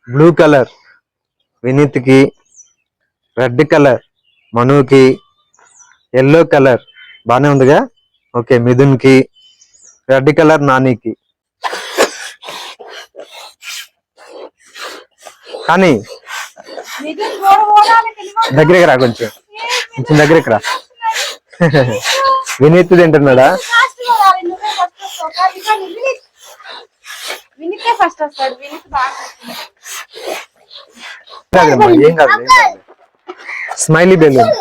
Blue colour Vineet కి, red colour మనుకి, yellow colour బానే ఉందిగా. ఓకే మిథున్ కి, రెడ్ కలర్ నానికి. కానీ దగ్గరికి రా, కొంచెం కొంచెం దగ్గరికి రా. వినీత్ తింటున్నాడా? ఏం కాదు. Smiley balloon.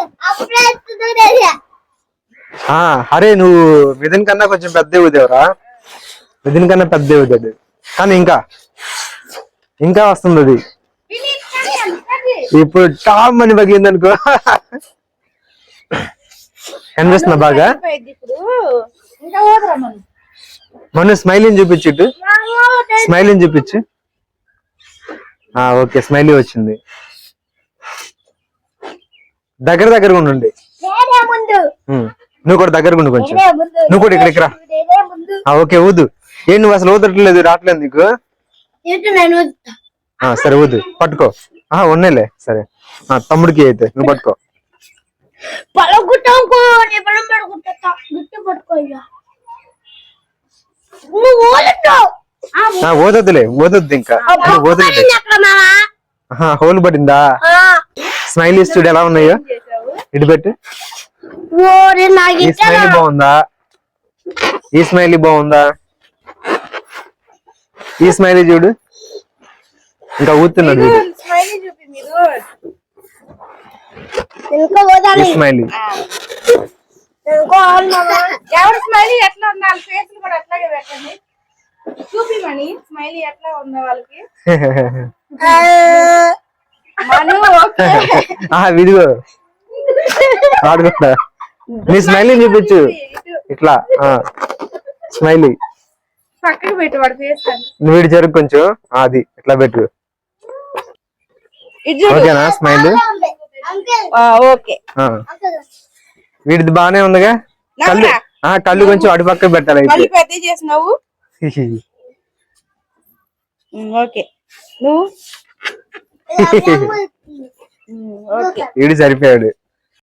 అరే నువ్వు మిథున్ కన్నా కొంచెం పెద్ద ఊదేవరా. మిథున్ కన్నా పెద్ద ఊదాడు. కానీ ఇంకా వస్తుంది అది. ఇప్పుడు టామ్ అని పగిలింది అనుకో. కనిపిస్తుందా బాగా? మన స్మైలీని చూపించు. స్మైలీని చూపించు. ఓకే స్మైలీ వచ్చింది. దగ్గరగా ఉండండి. నువ్వు కూడా దగ్గరగా ఉండు కొంచెం. నువ్వు కూడా ఇక్కడికి రా. ఓకే ఊదు. ఏం నువ్వు అసలు ఊదట్లేదు, రావట్లేదు నీకు? సరే ఊదు, పట్టుకో. ఉన్నలే సరే. తమ్ముడికి అయితే నువ్వు పట్టుకో. ఓదొద్దులే, ఓదొద్దు ఇంకా. హోల్ పడిందా? స్మైలీ చూడు ఎలా ఉన్నాయో. ఇటు పెట్టు. ఈ స్మైలీ బాగుందా? ఈ స్మైలీ బాగుందా? ఈ స్మైలీ చూడు. ఇంకా ఊతున్నాడు స్మైలీ. ఎవరు స్మైలీ ఎట్లా ఉన్నారు? ఫేస్లు కూడా అట్లాగే పెట్టండి. చూపిమని స్మైలీ ఎట్లా ఉందా వాళ్ళకి. విడిగో ఆడుకుంటా. నీ స్మైలీ చూపించు ఇట్లా. స్మైలీ పక్కకు పెట్టు వాడు ఫేస్. నువ్వు వీడి జరుగు కొంచెం. అది ఇట్లా పెట్టు. ఓకేనా స్మైల్? ఓకే. వీడిది బానే ఉందిగా. కళ్ళు కొంచెం అటు పక్క పెట్టాలి. వీడు సరిపోయాడు.